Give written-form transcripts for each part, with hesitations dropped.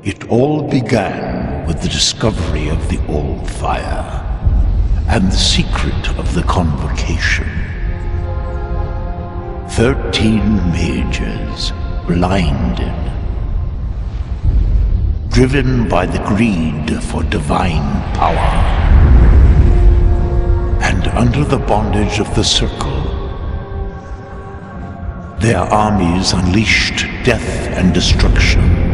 It all began with the discovery of the All-Fire and the secret of the Convocation. 13 mages, blinded, driven by the greed for divine power, and under the bondage of the Circle, their armies unleashed death and destruction,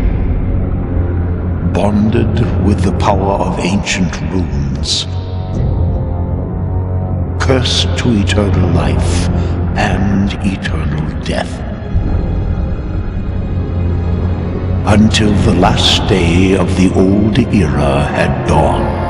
bonded with the power of ancient runes, cursed to eternal life and eternal death. Until the last day of the old era had dawned.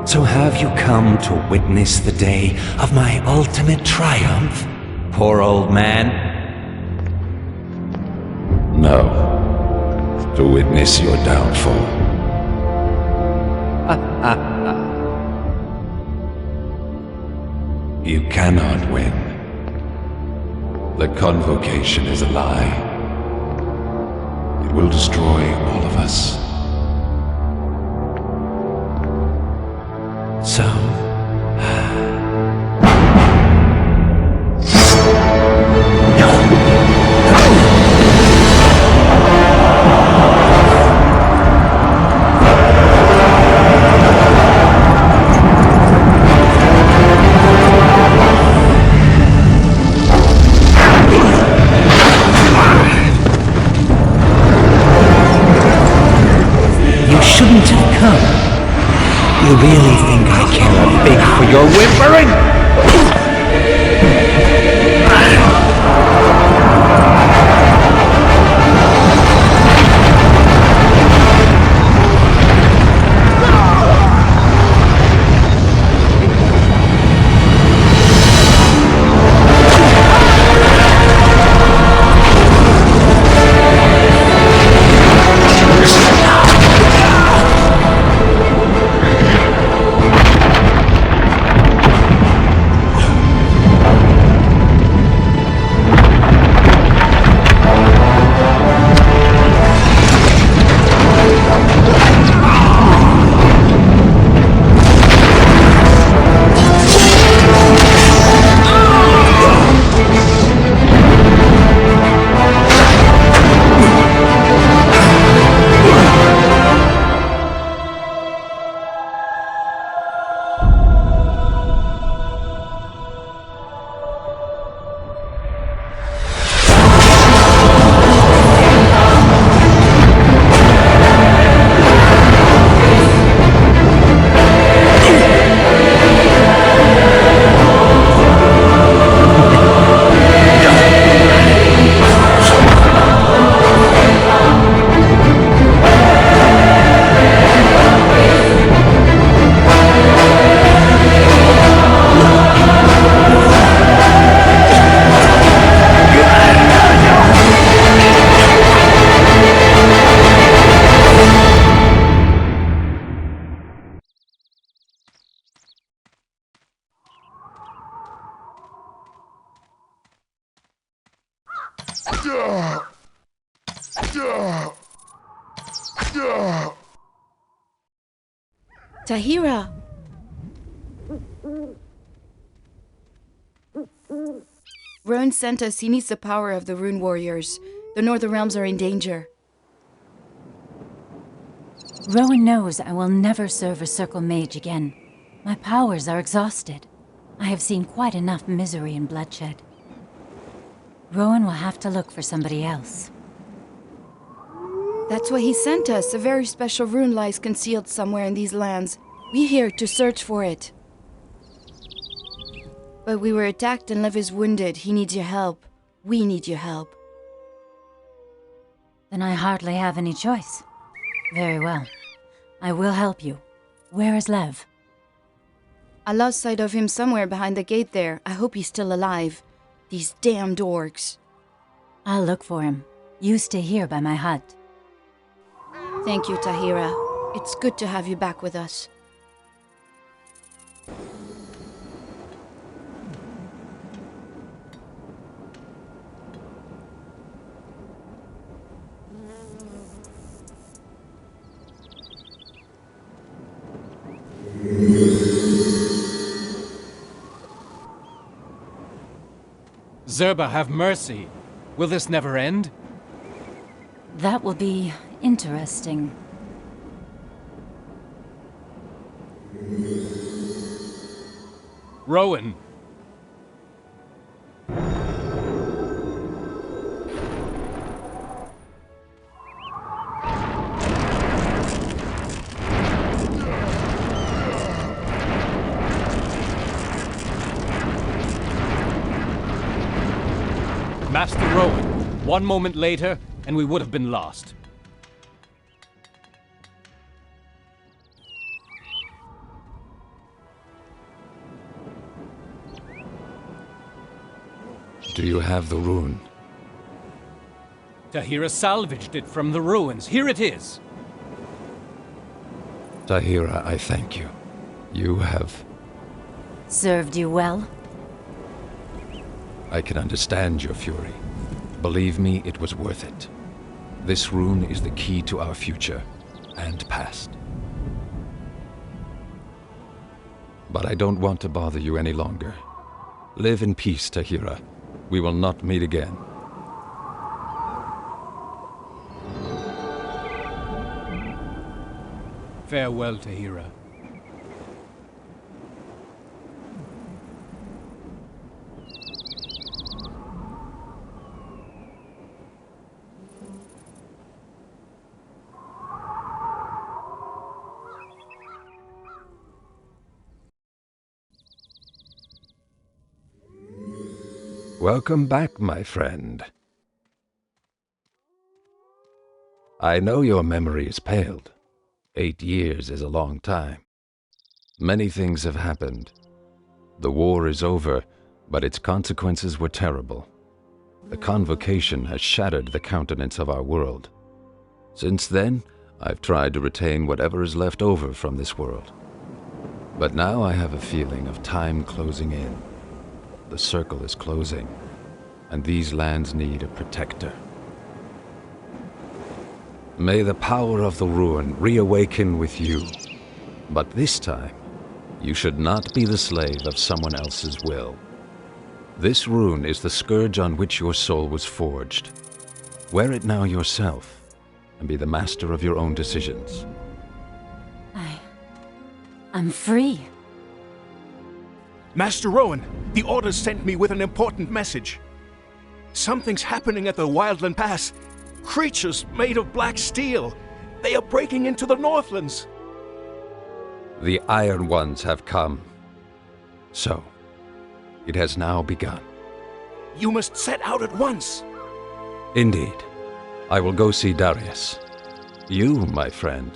So have you come to witness the day of my ultimate triumph, poor old man? No. To witness your downfall. You cannot win. The Convocation is a lie. It will destroy all of us. So... You shouldn't have come. You really think I care a big for your whimpering? Tahire! Rowan sent us. He needs the power of the Rune Warriors. The Northern Realms are in danger. Rowan knows I will never serve a Circle Mage again. My powers are exhausted. I have seen quite enough misery and bloodshed. Rowan will have to look for somebody else. That's why he sent us. A very special rune lies concealed somewhere in these lands. We're here to search for it. But we were attacked and Lev is wounded. He needs your help. We need your help. Then I hardly have any choice. Very well. I will help you. Where is Lev? I lost sight of him somewhere behind the gate there. I hope he's still alive. These damned orcs. I'll look for him. You stay here by my hut. Thank you, Tahire. It's good to have you back with us. Zerba, have mercy. Will this never end? That will be interesting. Rowan. Master Rowan, one moment later, and we would have been lost. Do you have the rune? Tahire salvaged it from the ruins. Here it is. Tahire, I thank you. You have... Served you well? I can understand your fury. Believe me, it was worth it. This rune is the key to our future and past. But I don't want to bother you any longer. Live in peace, Tahire. We will not meet again. Farewell, Tahire. Welcome back, my friend. I know your memory is paled. 8 years is a long time. Many things have happened. The war is over, but its consequences were terrible. The convocation has shattered the countenance of our world. Since then, I've tried to retain whatever is left over from this world. But now I have a feeling of time closing in. The circle is closing, and these lands need a protector. May the power of the rune reawaken with you. But this time, you should not be the slave of someone else's will. This rune is the scourge on which your soul was forged. Wear it now yourself, and be the master of your own decisions. I'm free. Master Rowan, the Orders sent me with an important message. Something's happening at the Wildland Pass. Creatures made of black steel. They are breaking into the Northlands. The Iron Ones have come. So, it has now begun. You must set out at once. Indeed. I will go see Darius. You, my friend,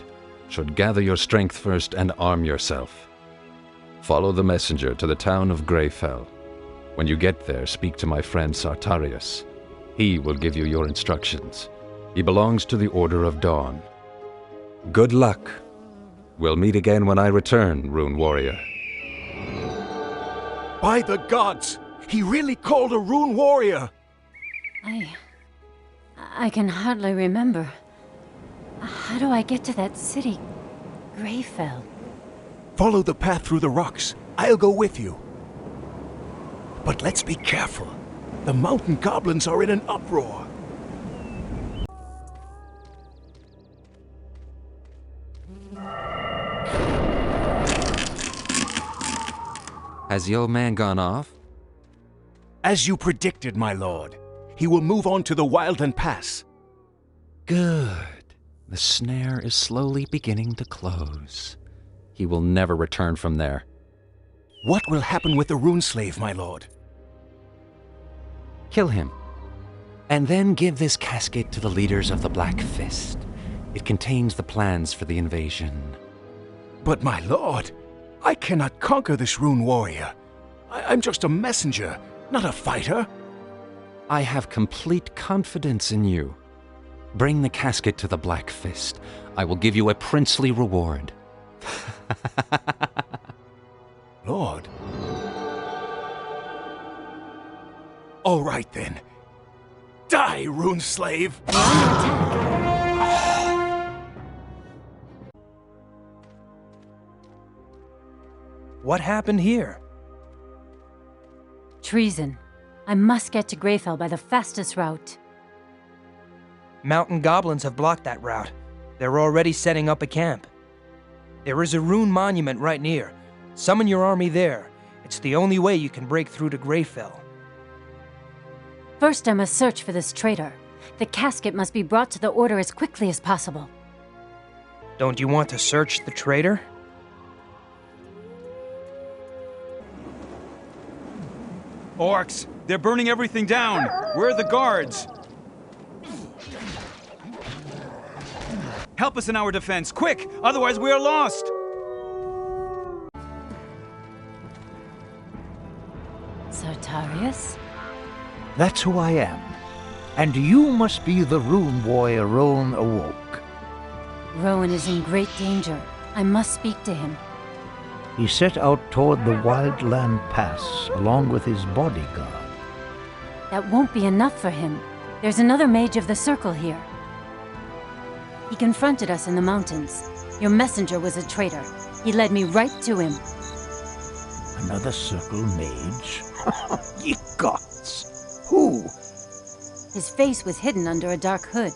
should gather your strength first and arm yourself. Follow the messenger to the town of Greyfell. When you get there, speak to my friend Sartarius. He will give you your instructions. He belongs to the Order of Dawn. Good luck. We'll meet again when I return, Rune Warrior. By the gods! He really called a Rune Warrior! I can hardly remember. How do I get to that city? Greyfell. Follow the path through the rocks. I'll go with you. But let's be careful. The mountain goblins are in an uproar. Has the old man gone off? As you predicted, my lord. He will move on to the Wildland Pass. Good. The snare is slowly beginning to close. He will never return from there. What will happen with the Rune Slave, my lord? Kill him. And then give this casket to the leaders of the Black Fist. It contains the plans for the invasion. But my lord, I cannot conquer this rune warrior. I'm just a messenger, not a fighter. I have complete confidence in you. Bring the casket to the Black Fist. I will give you a princely reward. Lord. All right then. Die, rune slave! What happened here? Treason. I must get to Greyfell by the fastest route. Mountain goblins have blocked that route. They're already setting up a camp. There is a rune monument right near. Summon your army there. It's the only way you can break through to Greyfell. First, I must search for this traitor. The casket must be brought to the Order as quickly as possible. Don't you want to search the traitor? Orcs! They're burning everything down! Where are the guards? Help us in our defense, quick! Otherwise we are lost! Sartarius? That's who I am. And you must be the rune warrior Rohan awoke. Rowan is in great danger. I must speak to him. He set out toward the Wildland Pass along with his bodyguard. That won't be enough for him. There's another mage of the Circle here. He confronted us in the mountains. Your messenger was a traitor. He led me right to him. Another Circle mage? Ye gods! Who? His face was hidden under a dark hood.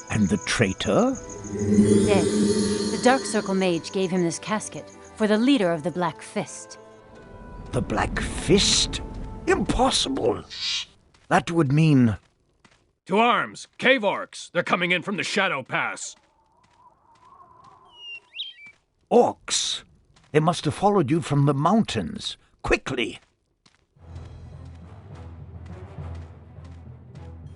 And the traitor? Dead. The Dark Circle mage gave him this casket for the leader of the Black Fist. The Black Fist? Impossible! That would mean... To arms! Cave orcs! They're coming in from the Shadow Pass! Orcs! They must have followed you from the mountains. Quickly!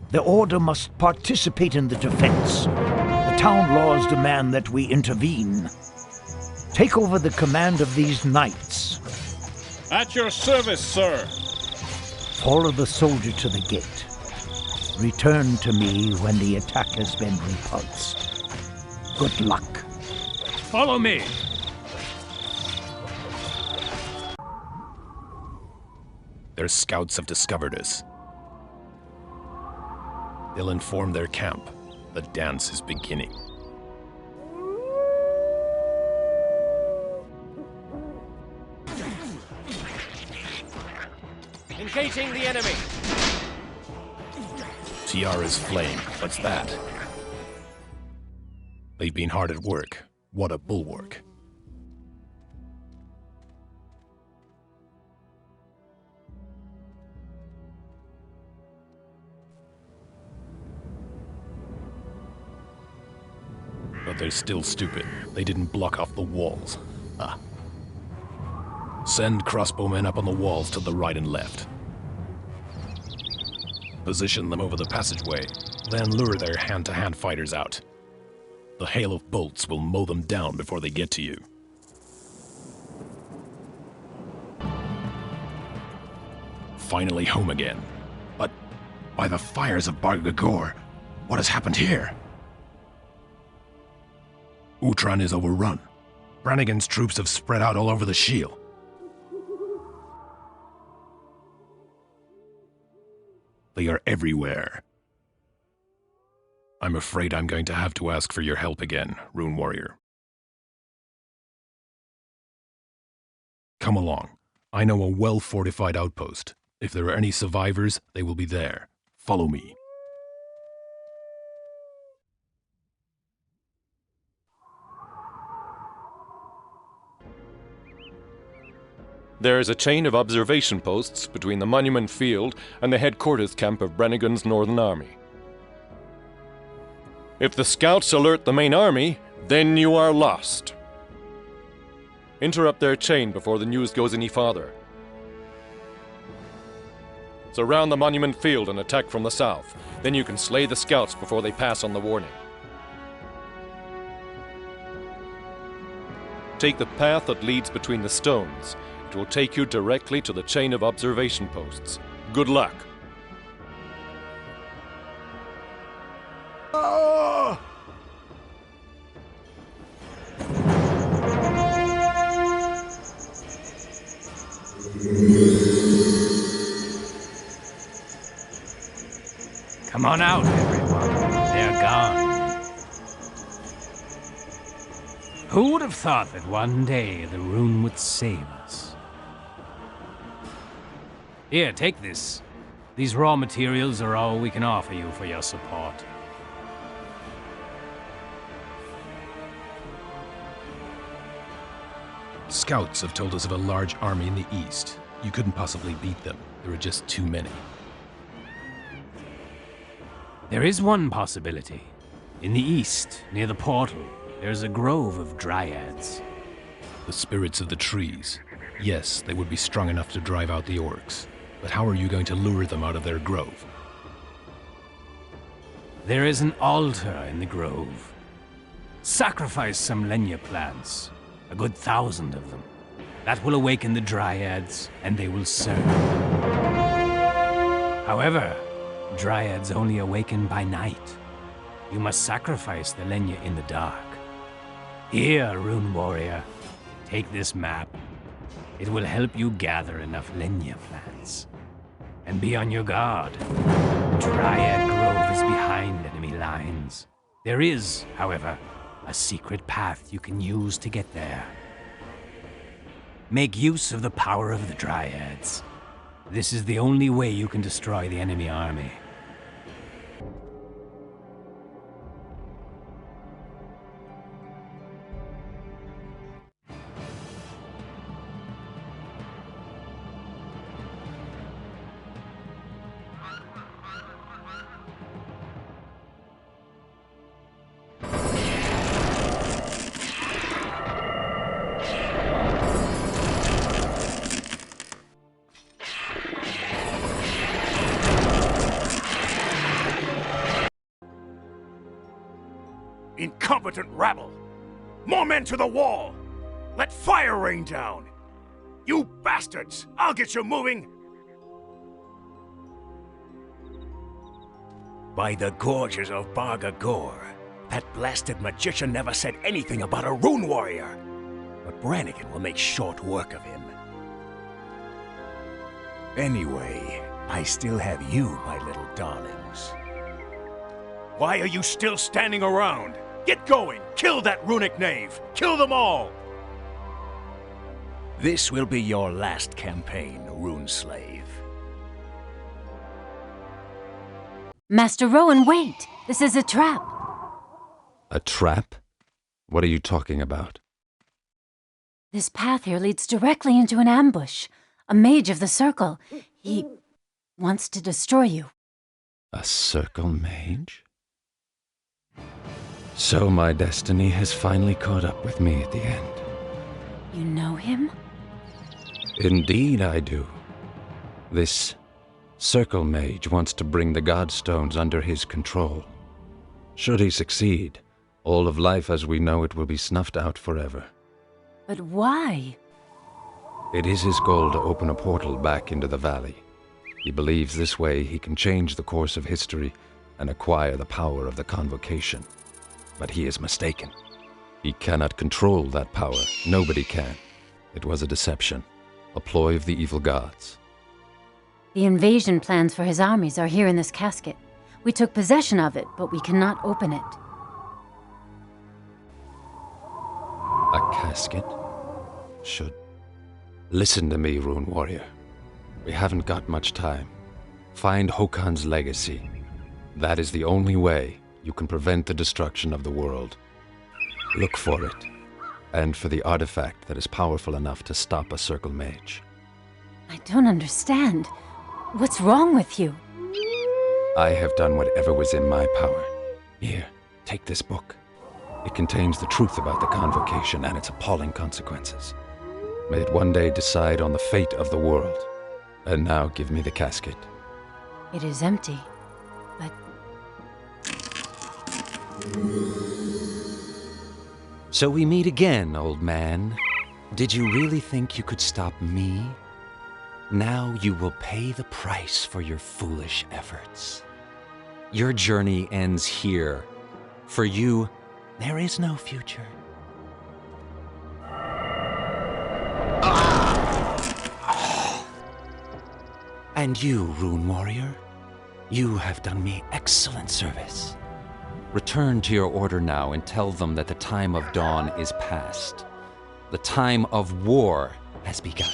The Order must participate in the defense. The town laws demand that we intervene. Take over the command of these knights. At your service, sir! Follow the soldier to the gate. Return to me when the attack has been repulsed. Good luck. Follow me! Their scouts have discovered us. They'll inform their camp. The dance is beginning. Engaging the enemy! Tiara's flame. What's that? They've been hard at work. What a bulwark. But they're still stupid. They didn't block off the walls. Ah. Send crossbowmen up on the walls to the right and left. Position them over the passageway, then lure their hand-to-hand fighters out. The hail of bolts will mow them down before they get to you. Finally home again. But by the fires of Bargagor, what has happened here? Utran is overrun. Brannigan's troops have spread out all over the Shield. They are everywhere. I'm afraid I'm going to have to ask for your help again, Rune Warrior. Come along. I know a well-fortified outpost. If there are any survivors, they will be there. Follow me. There is a chain of observation posts between the Monument Field and the headquarters camp of Brannigan's Northern Army. If the scouts alert the main army, then you are lost. Interrupt their chain before the news goes any farther. Surround the Monument Field and attack from the south. Then you can slay the scouts before they pass on the warning. take the path that leads between the stones. It will take you directly to the chain of observation posts. Good luck. Oh! Come on out, everyone. They're gone. Who would have thought that one day the rune would save us? Here, take this. These raw materials are all we can offer you for your support. Scouts have told us of a large army in the east. You couldn't possibly beat them. There are just too many. There is one possibility. In the east, near the portal, there's a grove of dryads. The spirits of the trees. Yes, they would be strong enough to drive out the orcs. But how are you going to lure them out of their grove? There is an altar in the grove. Sacrifice some lenya plants, a good 1,000 of them. That will awaken the dryads, and they will serve. However, dryads only awaken by night. You must sacrifice the lenya in the dark. Here, Rune Warrior, take this map. It will help you gather enough lenya plants. And be on your guard. Dryad Grove is behind enemy lines. There is, however, a secret path you can use to get there. Make use of the power of the dryads. This is the only way you can destroy the enemy army. Incompetent rabble! More men to the wall! Let fire rain down! You bastards! I'll get you moving! By the gorges of Bargagor, that blasted magician never said anything about a rune warrior! But Brannigan will make short work of him. Anyway, I still have you, my little darlings. Why are you still standing around? Get going! Kill that runic knave! Kill them all! This will be your last campaign, Rune Slave. Master Rowan, wait! This is a trap! A trap? What are you talking about? This path here leads directly into an ambush. A mage of the Circle. He wants to destroy you. A Circle mage? So my destiny has finally caught up with me at the end. You know him? Indeed I do. This Circle mage wants to bring the Godstones under his control. Should he succeed, all of life as we know it will be snuffed out forever. But why? It is his goal to open a portal back into the valley. He believes this way he can change the course of history and acquire the power of the Convocation. But he is mistaken. He cannot control that power. Nobody can. It was a deception, a ploy of the evil gods. The invasion plans for his armies are here in this casket. We took possession of it, but we cannot open it. A casket? Should... Listen to me, Rune Warrior. We haven't got much time. Find Hokan's legacy. That is the only way you can prevent the destruction of the world. Look for it, and for the artifact that is powerful enough to stop a Circle mage. I don't understand. What's wrong with you? I have done whatever was in my power. Here, take this book. It contains the truth about the Convocation and its appalling consequences. May it one day decide on the fate of the world. And now give me the casket. It is empty, but... So we meet again, old man. Did you really think you could stop me? Now you will pay the price for your foolish efforts. Your journey ends here. For you, there is no future. And you, Rune Warrior, you have done me excellent service. Return to your order now and tell them that the time of dawn is past. The time of war has begun.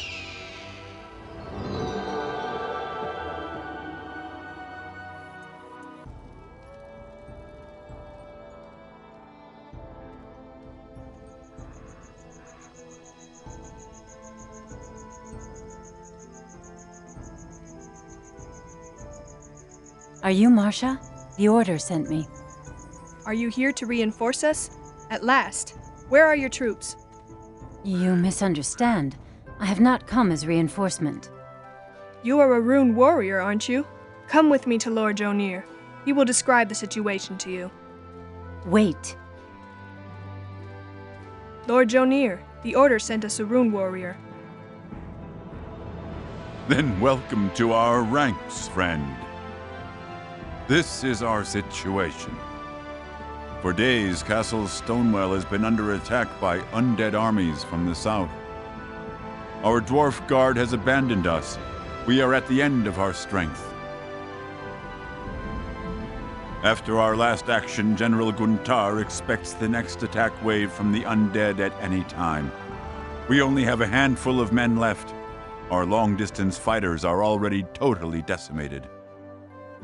Are you Marcia? The Order sent me. Are you here to reinforce us? At last. Where are your troops? You misunderstand. I have not come as reinforcement. You are a Rune warrior, aren't you? Come with me to Lord Jonir. He will describe the situation to you. Wait. Lord Jonir, the Order sent us a Rune warrior. Then welcome to our ranks, friend. This is our situation. For days, Castle Stonewell has been under attack by undead armies from the south. Our dwarf guard has abandoned us. We are at the end of our strength. After our last action, General Guntar expects the next attack wave from the undead at any time. We only have a handful of men left. Our long-distance fighters are already totally decimated.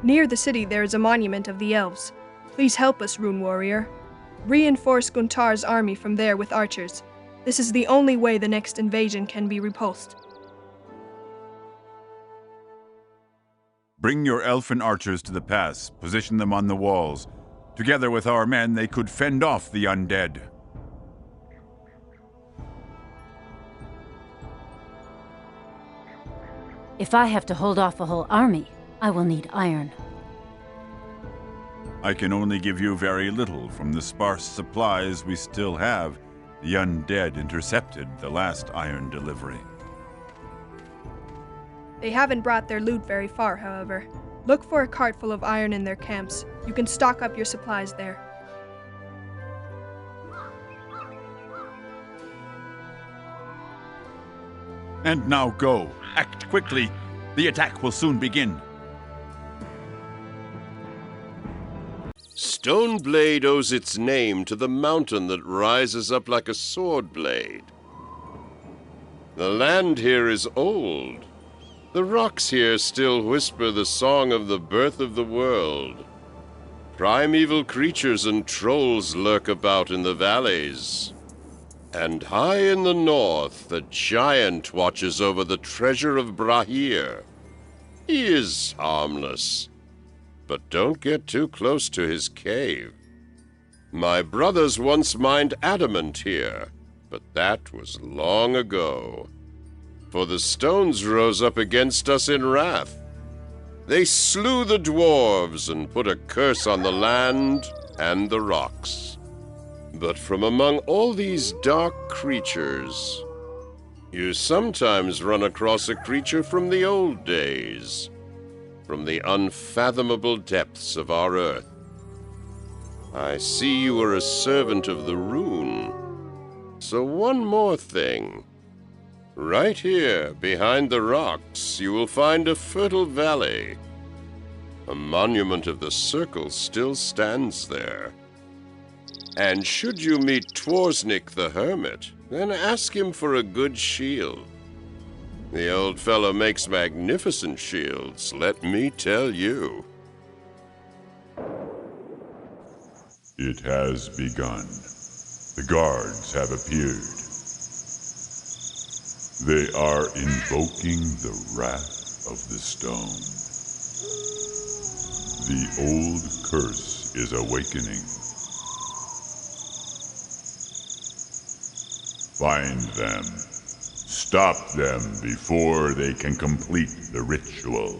Near the city there is a monument of the elves. Please help us, Rune warrior. Reinforce Guntar's army from there with archers. This is the only way the next invasion can be repulsed. Bring your elfin archers to the pass. Position them on the walls. Together with our men, they could fend off the undead. If I have to hold off a whole army, I will need iron. I can only give you very little from the sparse supplies we still have. The undead intercepted the last iron delivery. They haven't brought their loot very far, however. Look for a cart full of iron in their camps. You can stock up your supplies there. And now go. Act quickly. The attack will soon begin. Stoneblade owes its name to the mountain that rises up like a sword blade. The land here is old. The rocks here still whisper the song of the birth of the world. Primeval creatures and trolls lurk about in the valleys. And high in the north, the giant watches over the treasure of Brahir. He is harmless, but don't get too close to his cave. My brothers once mined adamant here, but that was long ago. For the stones rose up against us in wrath. They slew the dwarves and put a curse on the land and the rocks. But from among all these dark creatures, you sometimes run across a creature from the old days, from the unfathomable depths of our earth. I see you are a servant of the rune. So one more thing. Right here, behind the rocks, you will find a fertile valley. A monument of the circle still stands there. And should you meet Tworsnik the Hermit, then ask him for a good shield. The old fellow makes magnificent shields, let me tell you. It has begun. The guards have appeared. They are invoking the wrath of the stone. The old curse is awakening. Find them. Stop them before they can complete the ritual.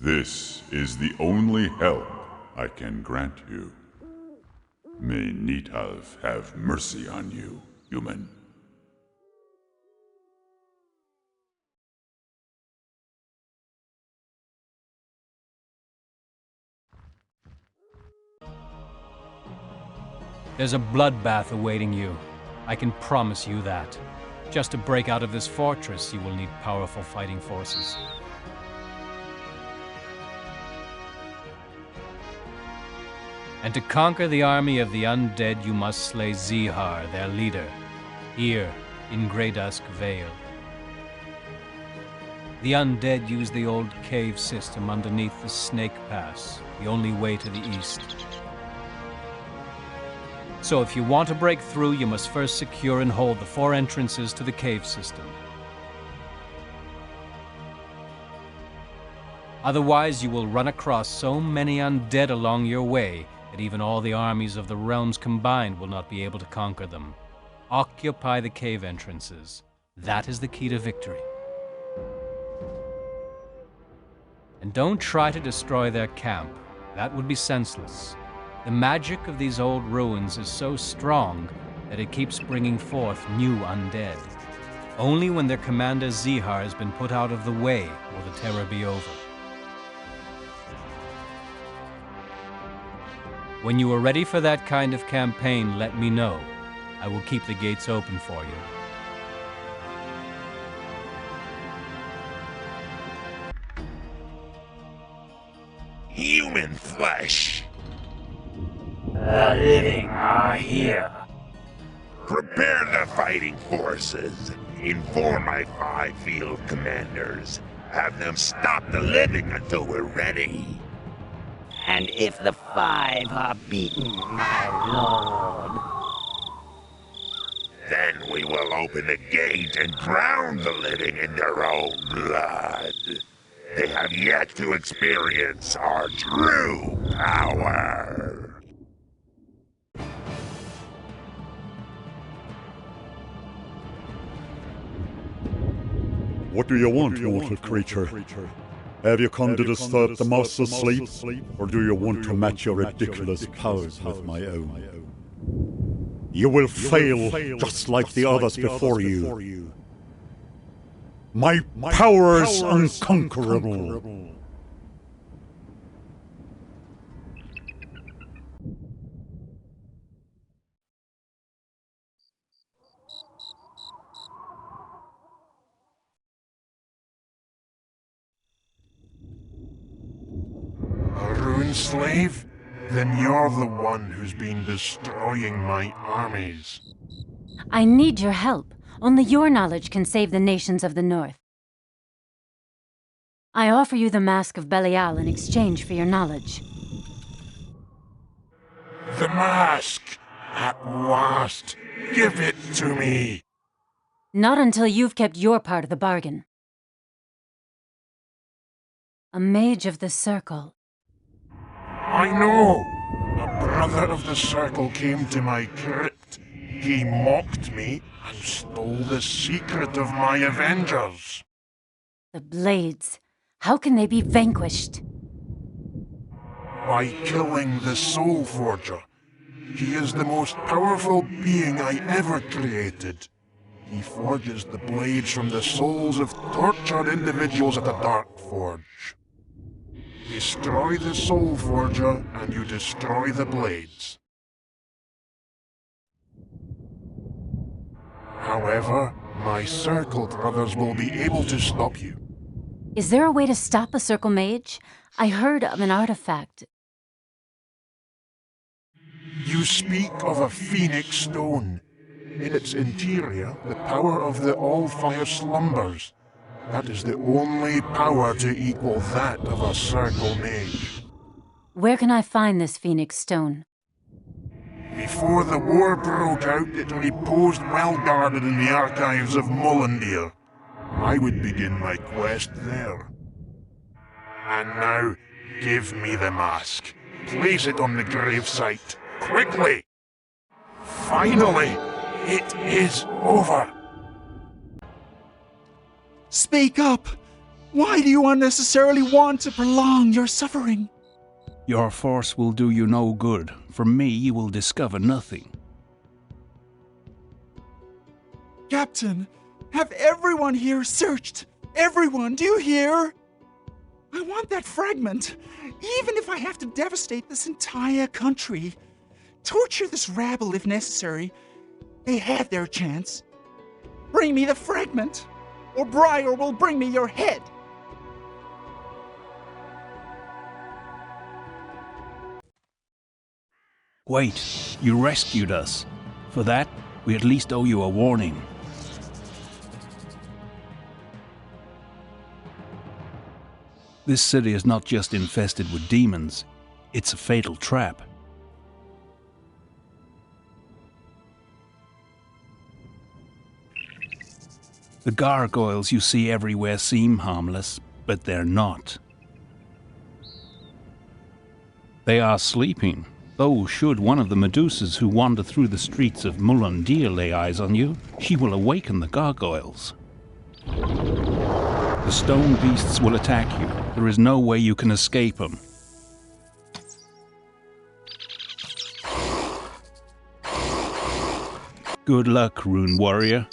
This is the only help I can grant you. May Nitav have mercy on you, human. There's a bloodbath awaiting you. I can promise you that. Just to break out of this fortress, you will need powerful fighting forces. And to conquer the army of the undead, you must slay Zihar, their leader, here in Grey Dusk Vale. The undead use the old cave system underneath the Snake Pass, the only way to the east. So if you want to break through, you must first secure and hold the 4 entrances to the cave system. Otherwise, you will run across so many undead along your way that even all the armies of the realms combined will not be able to conquer them. Occupy the cave entrances. That is the key to victory. And don't try to destroy their camp. That would be senseless. The magic of these old ruins is so strong that it keeps bringing forth new undead. Only when their commander Zihar has been put out of the way will the terror be over. When you are ready for that kind of campaign, let me know. I will keep the gates open for you. Human flesh! The living are here. Prepare the fighting forces. Inform my 5 field commanders. Have them stop the living until we're ready. And if the 5 are beaten, my lord, then we will open the gate and drown the living in their own blood. They have yet to experience our true power. What do you want, mortal creature? Have you come to disturb the master's sleep, or do you want to match your ridiculous powers with my own? You will fail just like the others before you. My power is unconquerable. A rune slave? Then you're the one who's been destroying my armies. I need your help. Only your knowledge can save the nations of the north. I offer you the Mask of Belial in exchange for your knowledge. The mask! At last! Give it to me! Not until you've kept your part of the bargain. A mage of the circle. I know! A brother of the circle came to my crypt. He mocked me and stole the secret of my avengers. The blades. How can they be vanquished? By killing the Soul Forger. He is the most powerful being I ever created. He forges the blades from the souls of tortured individuals at the Dark Forge. Destroy the Soul Forger, and you destroy the blades. However, my Circle brothers will be able to stop you. Is there a way to stop a circle mage? I heard of an artifact. You speak of a Phoenix Stone. In its interior, the power of the All-Fire slumbers. That is the only power to equal that of a Circle mage. Where can I find this Phoenix Stone? Before the war broke out, it reposed well guarded in the archives of Mullendeer. I would begin my quest there. And now, give me the mask. Place it on the gravesite. Quickly! Finally, it is over! Speak up! Why do you unnecessarily want to prolong your suffering? Your force will do you no good. From me you will discover nothing. Captain, have everyone here searched. Everyone, do you hear? I want that fragment, even if I have to devastate this entire country. Torture this rabble if necessary. They had their chance. Bring me the fragment, or Briar will bring me your head. Wait, you rescued us. For that, we at least owe you a warning. This city is not just infested with demons, it's a fatal trap. The gargoyles you see everywhere seem harmless, but they're not. They are sleeping, though should one of the Medusas who wander through the streets of Mulundir lay eyes on you, she will awaken the gargoyles. The stone beasts will attack you. There is no way you can escape them. Good luck, Rune Warrior.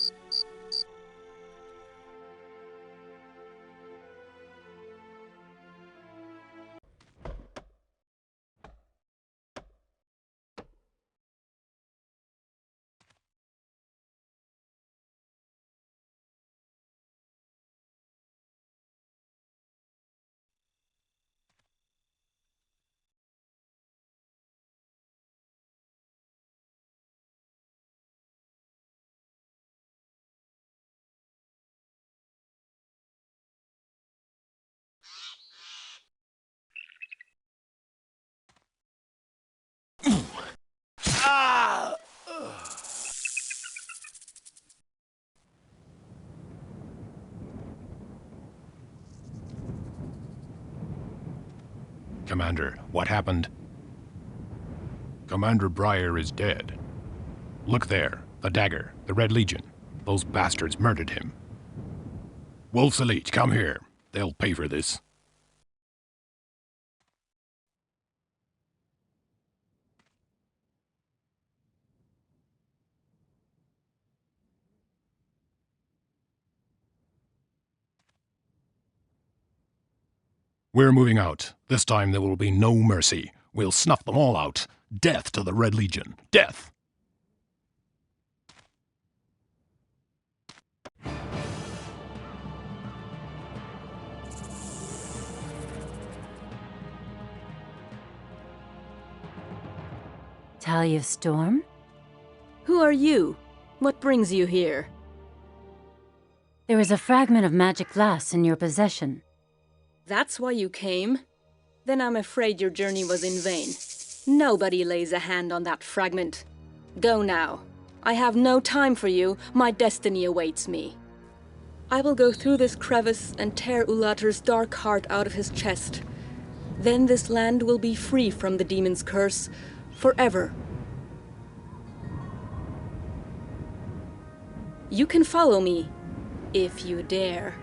Commander, what happened? Commander Briar is dead. Look there, the dagger, the Red Legion. Those bastards murdered him. Wolf's Elite, come here. They'll pay for this. We're moving out. This time there will be no mercy. We'll snuff them all out. Death to the Red Legion. Death! Talia Storm? Who are you? What brings you here? There is a fragment of magic glass in your possession. That's why you came? Then I'm afraid your journey was in vain. Nobody lays a hand on that fragment. Go now. I have no time for you. My destiny awaits me. I will go through this crevice and tear Ulater's dark heart out of his chest. Then this land will be free from the demon's curse, forever. You can follow me, if you dare.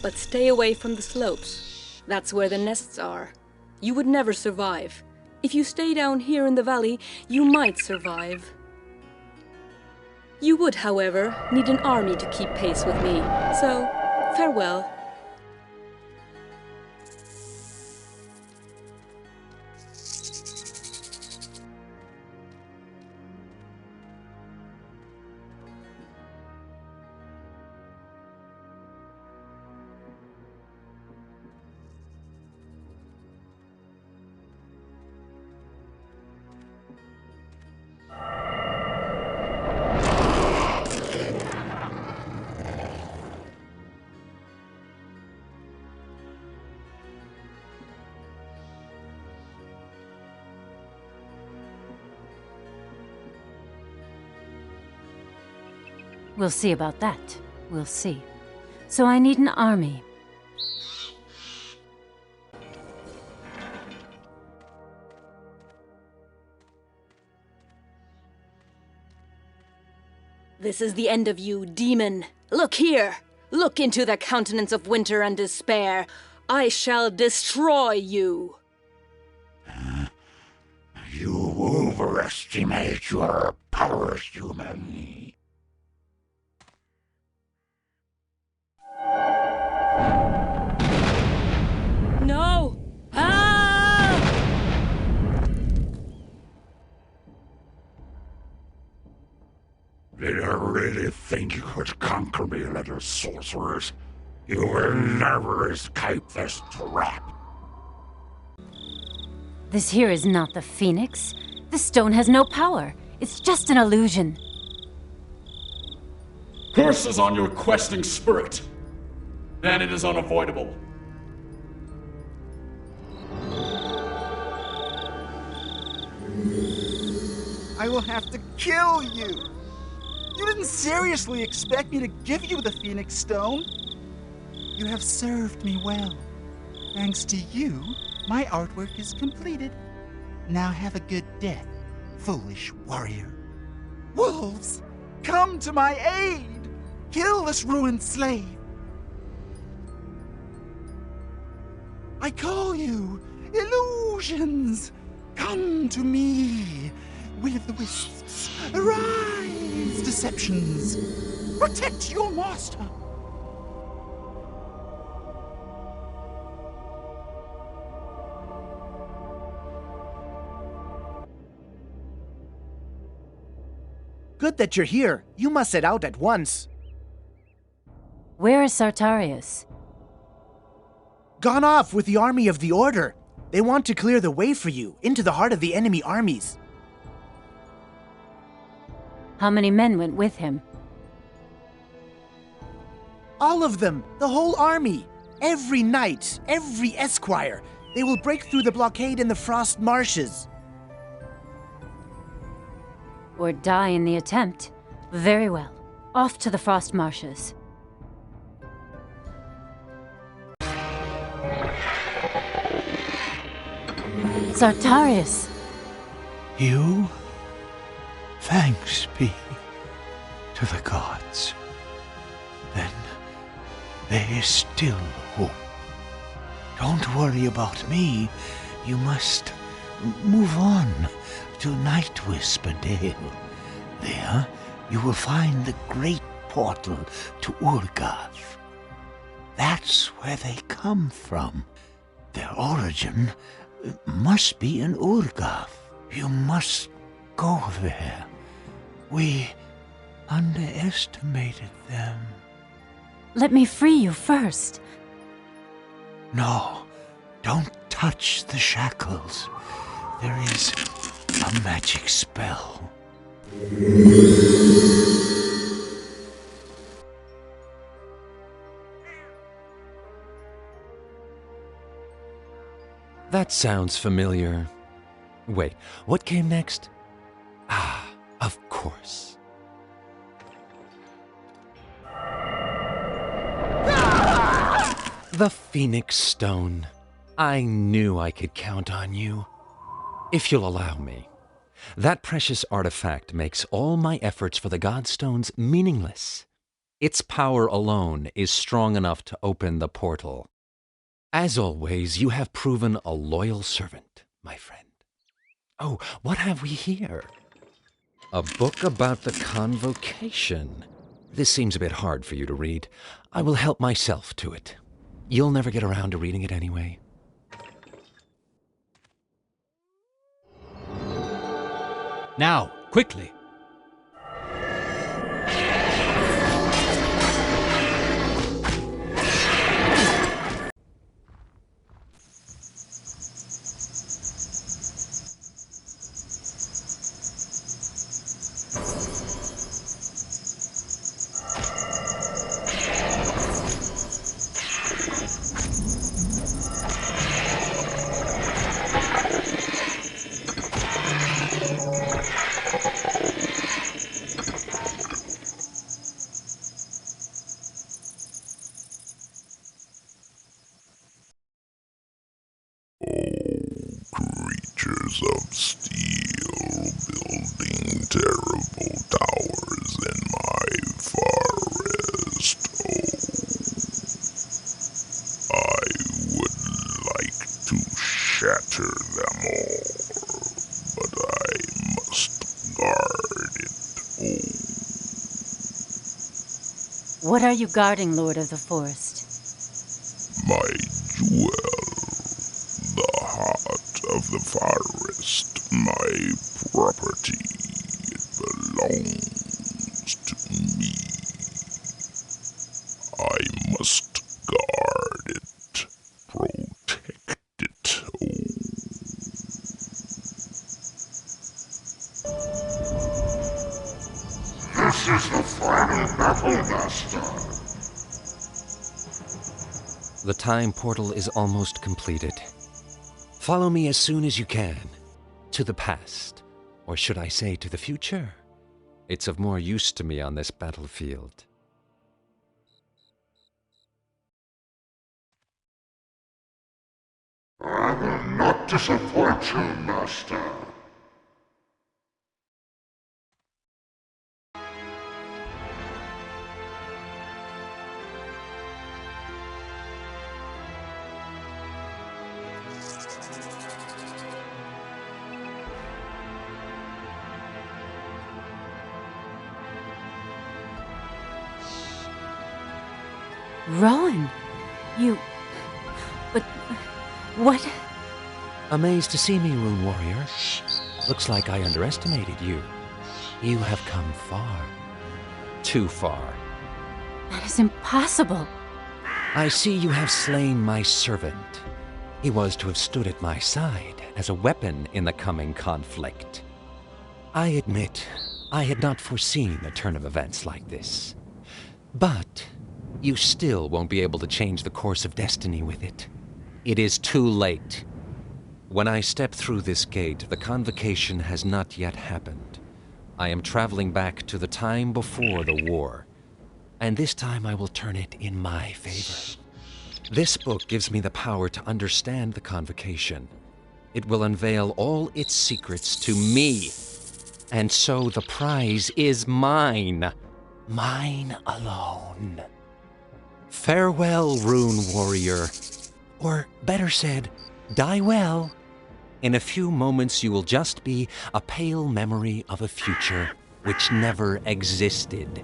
But stay away from the slopes. That's where the nests are. You would never survive. If you stay down here in the valley, you might survive. You would, however, need an army to keep pace with me. So, farewell. We'll see about that. We'll see. So I need an army. This is the end of you, demon. Look here. Look into the countenance of winter and despair. I shall destroy you. overestimate your powers, human. No! Did you really think you could conquer me, little sorcerers? You will never escape this trap. This here is not the Phoenix. This stone has no power. It's just an illusion. Curses on your questing spirit! Then it is unavoidable. I will have to kill you! You didn't seriously expect me to give you the Phoenix Stone. You have served me well. Thanks to you, my artwork is completed. Now have a good death, foolish warrior. Wolves, come to my aid! Kill this ruined slave! I call you, illusions! Come to me! Will-o'-the-wisps, arise, deceptions! Protect your master! Good that you're here. You must set out at once. Where is Sartarius? Gone off with the army of the Order. They want to clear the way for you into the heart of the enemy armies. How many men went with him? All of them, the whole army. Every knight, every esquire. They will break through the blockade in the Frost Marshes. Or die in the attempt. Very well. Off to the Frost Marshes. Sartarius! You? Thanks be to the gods. Then there is still hope. Don't worry about me. You must move on to Nightwisp and Dale. There you will find the great portal to Urgath. That's where they come from. Their origin must be in Urgath. You must go there. We underestimated them. Let me free you first. No, don't touch the shackles. There is a magic spell. That sounds familiar. Wait, what came next? Ah, of course. The Phoenix Stone. I knew I could count on you. If you'll allow me. That precious artifact makes all my efforts for the Godstones meaningless. Its power alone is strong enough to open the portal. As always, you have proven a loyal servant, my friend. Oh, what have we here? A book about the Convocation. This seems a bit hard for you to read. I will help myself to it. You'll never get around to reading it anyway. Now, quickly. Creatures of steel building terrible towers in my forest. Oh, I would like to shatter them all, but I What are you guarding, Lord of the Forest? My jewel, the heart of the forest, my property. It belongs to me. I must guard it, protect it. This is the final battle, Master. The time portal is almost completed. Follow me as soon as you can. To the past. Or should I say to the future? It's of more use to me on this battlefield. I will not disappoint you, Master. Rowan, you... But... what? Amazed to see me, Rune Warrior. Looks like I underestimated you. You have come far. Too far. That is impossible. I see you have slain my servant. He was to have stood at my side as a weapon in the coming conflict. I admit, I had not foreseen a turn of events like this. But you still won't be able to change the course of destiny with it. It is too late. When I step through this gate, the convocation has not yet happened. I am traveling back to the time before the war, and this time I will turn it in my favor. This book gives me the power to understand the convocation. It will unveil all its secrets to me, and so the prize is mine. Mine alone. Farewell, Rune Warrior. Or, better said, die well. In a few moments you will just be a pale memory of a future which never existed.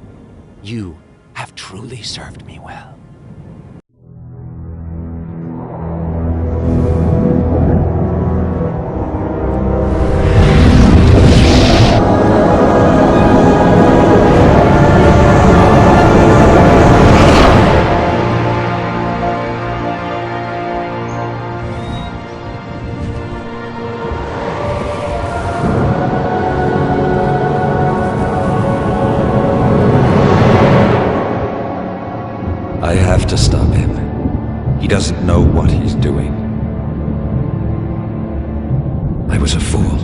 You have truly served me well. I have to stop him. He doesn't know what he's doing. I was a fool.